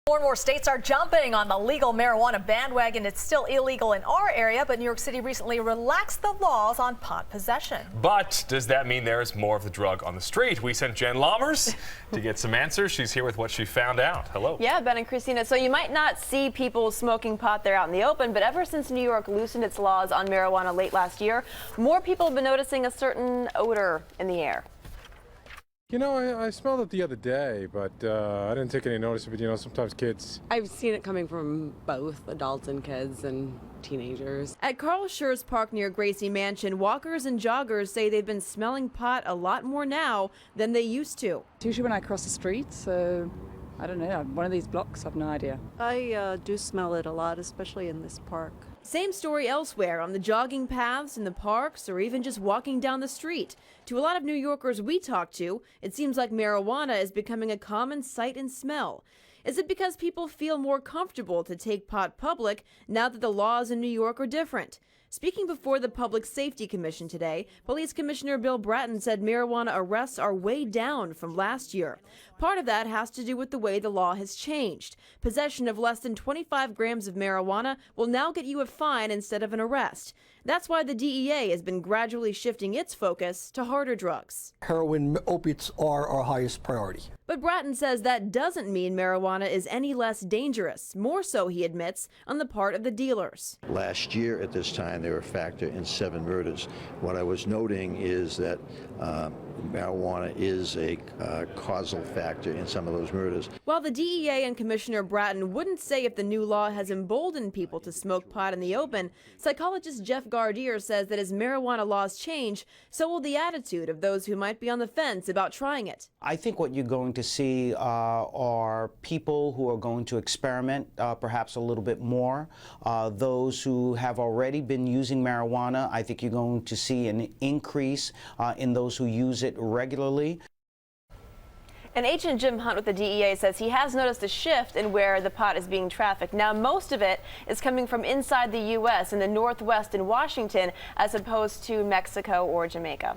More and more states are jumping on the legal marijuana bandwagon. It's still illegal in our area, but New York City recently relaxed the laws on pot possession. But does that mean there is more of the drug on the street? We sent Jen Lammers to get some answers. She's here with what she found out. Hello. Yeah, Ben and Christina. So you might not see people smoking pot there out in the open, but ever since New York loosened its laws on marijuana late last year, more people have been noticing a certain odor in the air. You know, I smelled it the other day, but I didn't take any notice of it. You know, sometimes kids... I've seen it coming from both adults and kids and teenagers. At Carl Shurz Park near Gracie Mansion, walkers and joggers say they've been smelling pot a lot more now than they used to. Usually when I cross the street, so I don't know, one of these blocks, I've no idea. I do smell it a lot, especially in this park. Same story elsewhere, on the jogging paths, in the parks, or even just walking down the street. To a lot of New Yorkers we talk to, it seems like marijuana is becoming a common sight and smell. Is it because people feel more comfortable to take pot public now that the laws in New York are different? Speaking before the Public Safety Commission today, Police Commissioner Bill Bratton said marijuana arrests are way down from last year. Part of that has to do with the way the law has changed. Possession of less than 25 grams of marijuana will now get you a fine instead of an arrest. That's why the DEA has been gradually shifting its focus to harder drugs. Heroin, opiates are our highest priority. But Bratton says that doesn't mean marijuana is any less dangerous. More so, he admits, on the part of the dealers. Last year at this time, they were a factor in 7 murders. What I was noting is that marijuana is a causal factor in some of those murders. While the DEA and Commissioner Bratton wouldn't say if the new law has emboldened people to smoke pot in the open, psychologist Jeff Gardier says that as marijuana laws change, so will the attitude of those who might be on the fence about trying it. I think what you're going to see are people who are going to experiment perhaps a little bit more. Those who have already been using marijuana, I think you're going to see an increase in those who use it regularly. And Agent Jim Hunt with the DEA says he has noticed a shift in where the pot is being trafficked. Now, most of it is coming from inside the U.S. in the Northwest and Washington, as opposed to Mexico or Jamaica.